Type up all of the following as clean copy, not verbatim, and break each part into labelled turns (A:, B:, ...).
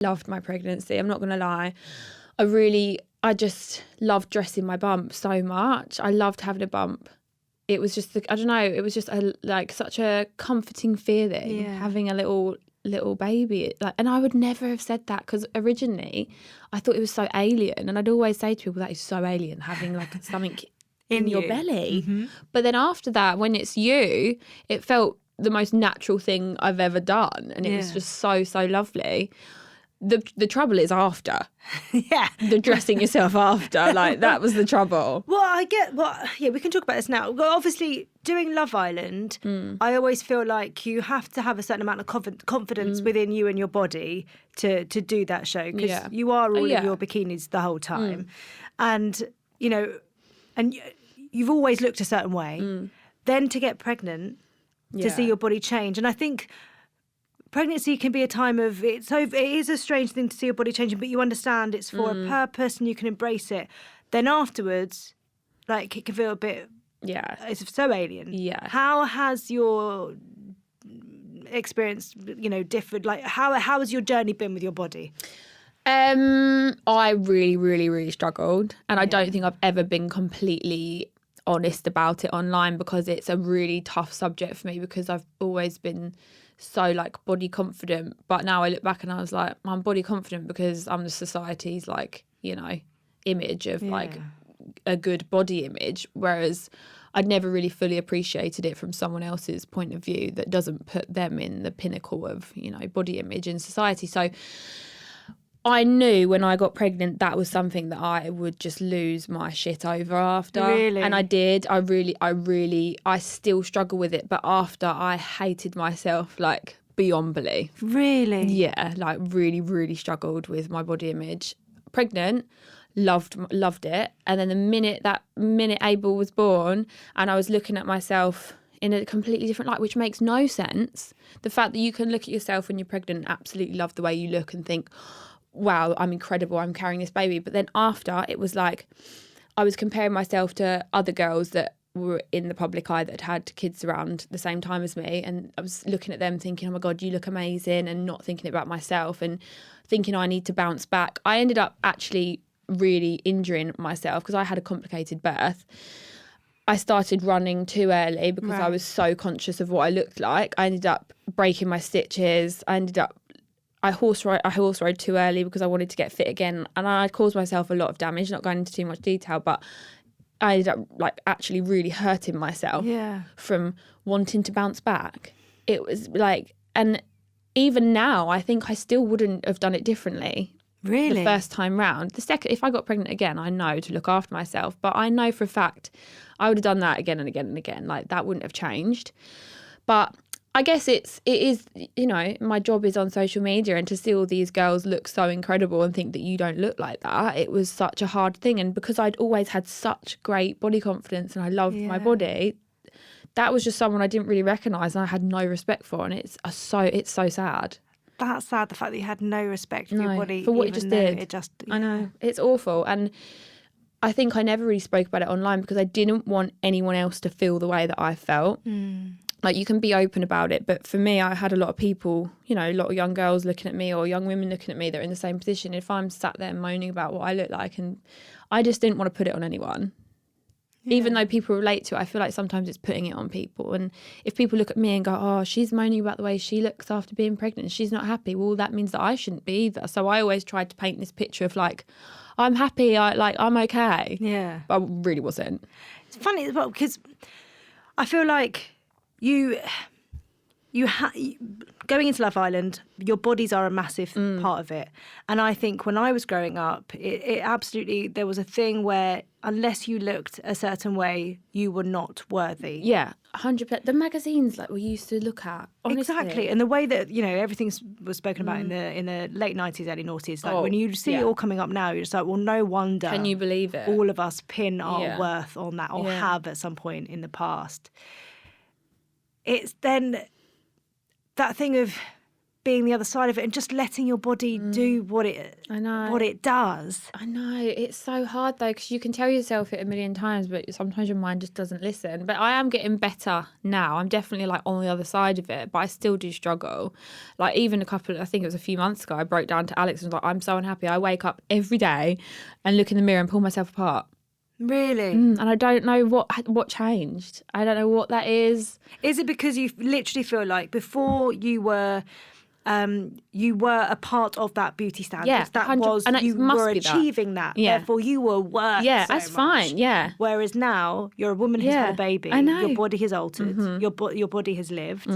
A: loved my pregnancy. I'm not going to lie. I just loved dressing my bump so much. I loved having a bump. It was just, I don't know, it was just such a comforting feeling having a little baby. And I would never have said that because originally I thought it was so alien. And I'd always say to people, that is so alien, having like something in your belly.
B: Mm-hmm.
A: But then after that, when it's you, it felt the most natural thing I've ever done. And it was just so, so lovely. The trouble is after.
B: Yeah.
A: The dressing yourself after. Like, that was the trouble.
B: Well, we can talk about this now. Well, obviously, doing Love Island, I always feel like you have to have a certain amount of confidence within you and your body to do that show, because you are all in your bikinis the whole time. And, you know, and you've always looked a certain way. Then to get pregnant, to see your body change. And I think pregnancy can be a time of, it is a strange thing to see your body changing, but you understand it's for a purpose and you can embrace it. Then afterwards, like, it can feel a bit, it's so alien. Yeah. How has your experience, differed? Like, how has your journey been with your body?
A: I really, really, really struggled. And I don't think I've ever been completely honest about it online, because it's a really tough subject for me, because I've always been so like body confident. But now I look back and I was like, I'm body confident because I'm the society's like, image of like a good body image. Whereas I'd never really fully appreciated it from someone else's point of view that doesn't put them in the pinnacle of, body image in society. So I knew when I got pregnant that was something that I would just lose my shit over after.
B: Really?
A: And I did. I still struggle with it. But after, I hated myself like beyond belief.
B: Really?
A: Yeah, like really, really struggled with my body image. Pregnant, loved it. And then the minute Abel was born and I was looking at myself in a completely different light, which makes no sense. The fact that you can look at yourself when you're pregnant and absolutely love the way you look and think, wow, I'm incredible, I'm carrying this baby. But then after, it was like I was comparing myself to other girls that were in the public eye that had kids around the same time as me, and I was looking at them thinking, oh my God, you look amazing, and not thinking about myself and thinking I need to bounce back. I ended up actually really injuring myself because I had a complicated birth. I started running too early because I was so conscious of what I looked like. I ended up breaking my stitches. I horse rode too early because I wanted to get fit again, and I caused myself a lot of damage, not going into too much detail, but I ended up like actually really hurting myself from wanting to bounce back. It was like, and even now I think I still wouldn't have done it differently.
B: Really?
A: The first time round. The second, if I got pregnant again, I know to look after myself, but I know for a fact I would have done that again and again and again. Like, that wouldn't have changed. But I guess it is, my job is on social media, and to see all these girls look so incredible and think that you don't look like that, it was such a hard thing. And because I'd always had such great body confidence and I loved my body, that was just someone I didn't really recognise and I had no respect for. And it's so sad.
B: That's sad, the fact that you had no respect for your body.
A: For what it just did. I know. It's awful. And I think I never really spoke about it online because I didn't want anyone else to feel the way that I felt. Like, you can be open about it, but for me, I had a lot of people, a lot of young girls looking at me, or young women looking at me that are in the same position. If I'm sat there moaning about what I look like, and I just didn't want to put it on anyone. Even though people relate to it, I feel like sometimes it's putting it on people. And if people look at me and go, oh, she's moaning about the way she looks after being pregnant and she's not happy, well, that means that I shouldn't be either. So I always tried to paint this picture of like, I'm happy, I'm okay. Yeah. But I really wasn't.
B: It's funny as well, because I feel like going into Love Island, your bodies are a massive part of it. And I think when I was growing up, it absolutely, there was a thing where unless you looked a certain way, you were not worthy.
A: Yeah, 100%. The magazines like we used to look at, honestly.
B: Exactly. And the way that, everything was spoken about in the late 90s, early noughties, like when you see it all coming up now, you're just like, well, no wonder.
A: Can you believe it?
B: All of us pin our worth on that, or have at some point in the past. It's then that thing of being the other side of it and just letting your body do what it does.
A: I know. It's so hard though, because you can tell yourself it a million times, but sometimes your mind just doesn't listen. But I am getting better now. I'm definitely like on the other side of it, but I still do struggle. Like even I think it was a few months ago, I broke down to Alex and was like, I'm so unhappy. I wake up every day and look in the mirror and pull myself apart.
B: Really?
A: And I don't know what changed. I don't know what that is.
B: Is it because you literally feel like before you were a part of that beauty standard?
A: Yeah,
B: that was,
A: and
B: you were achieving that.
A: Yeah.
B: Therefore, you were worth
A: Yeah,
B: so
A: that's
B: much.
A: fine. Yeah.
B: Whereas now, you're a woman who's had a baby.
A: I know.
B: Your body has altered. Your body has lived.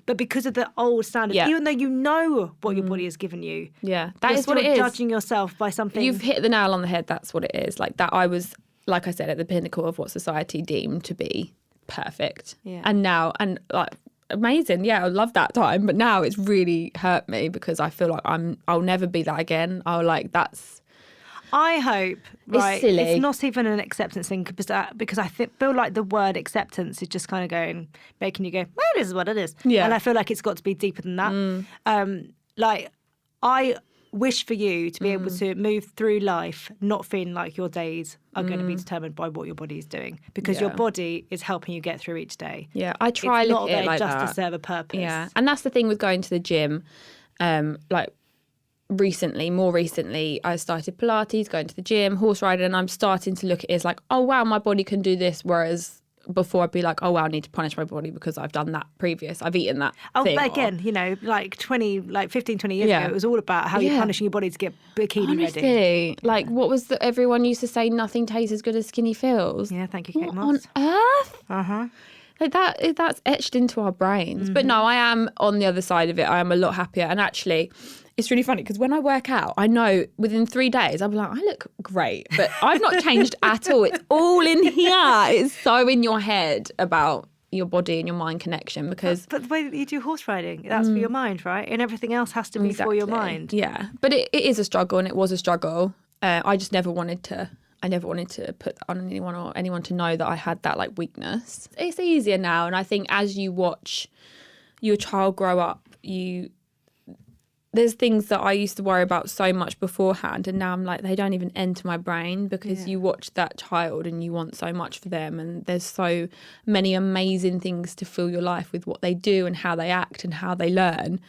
B: But because of the old standards,
A: Yeah.
B: even though you know what your body has given you,
A: Yeah, that
B: you're
A: is what it
B: still
A: is.
B: judging yourself by something.
A: You've hit the nail on the head. That's what it is. Like that, I was, like I said, at the pinnacle of what society deemed to be perfect.
B: Yeah.
A: And now, like, amazing. Yeah, I love that time. But now it's really hurt me because I feel like I'll never be that again.
B: I hope, right,
A: silly.
B: it's not even an acceptance thing because I feel like the word acceptance is just kind of making you go, well, this is what it is.
A: Yeah.
B: And I feel like it's got to be deeper than that. Like, I wish for you to be able to move through life not feeling like your days are going to be determined by what your body is doing, because your body is helping you get through each day.
A: Yeah, I try
B: it's
A: look
B: not
A: at it
B: there
A: like
B: just
A: that.
B: to serve a purpose.
A: Yeah, and that's the thing with going to the gym. Like more recently, I started Pilates, going to the gym, horse riding, and I'm starting to look at it as like, oh wow, my body can do this. Whereas before I'd be like, oh wow, I need to punish my body because I've done that I've eaten that thing.
B: But again, like 15, 20 years ago, it was all about how you're punishing your body to get bikini
A: Honestly,
B: ready.
A: like what was everyone used to say, nothing tastes as good as skinny feels.
B: Yeah, thank you, Kate
A: What
B: Moss.
A: on earth?
B: Uh-huh.
A: Like that's etched into our brains. But no, I am on the other side of it. I am a lot happier. And actually, it's really funny because when I work out, I know within 3 days, I'll be like, I look great. But I've not changed at all. It's all in here. It's so in your head about your body and your mind connection because...
B: But the way that you do horse riding, that's for your mind, right? And everything else has to be for your mind.
A: Yeah. But it is a struggle, and it was a struggle. I just never wanted to... I never wanted to put that on anyone or anyone to know that I had that like weakness. It's easier now, and I think as you watch your child grow up, there's things that I used to worry about so much beforehand, and now I'm like, they don't even enter my brain because you watch that child and you want so much for them, and there's so many amazing things to fill your life with what they do and how they act and how they learn,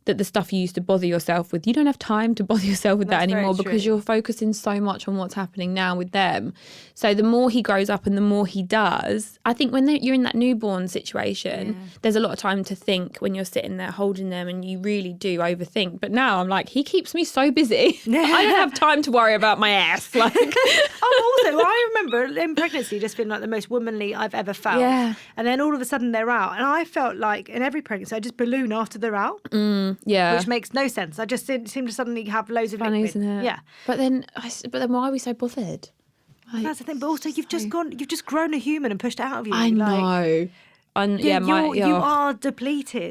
A: that the stuff you used to bother yourself with, you don't have time to bother yourself with that anymore because you're focusing so much on what's happening now with them. So the more he grows up and the more he does, I think when you're in that newborn situation, there's a lot of time to think when you're sitting there holding them, and you really do overthink. But now I'm like, he keeps me so busy. I don't have time to worry about my ass. Like,
B: also, I remember in pregnancy just feeling like the most womanly I've ever felt.
A: Yeah.
B: And then all of a sudden they're out. And I felt like in every pregnancy, I just balloon after they're out.
A: yeah.
B: Which makes no sense. I just seem to suddenly have loads of
A: Funny,
B: liquid.
A: isn't it?
B: Yeah.
A: But then why are we so bothered? Like,
B: that's the thing. But also, you've just grown a human and pushed it out of you.
A: I know.
B: You are depleted.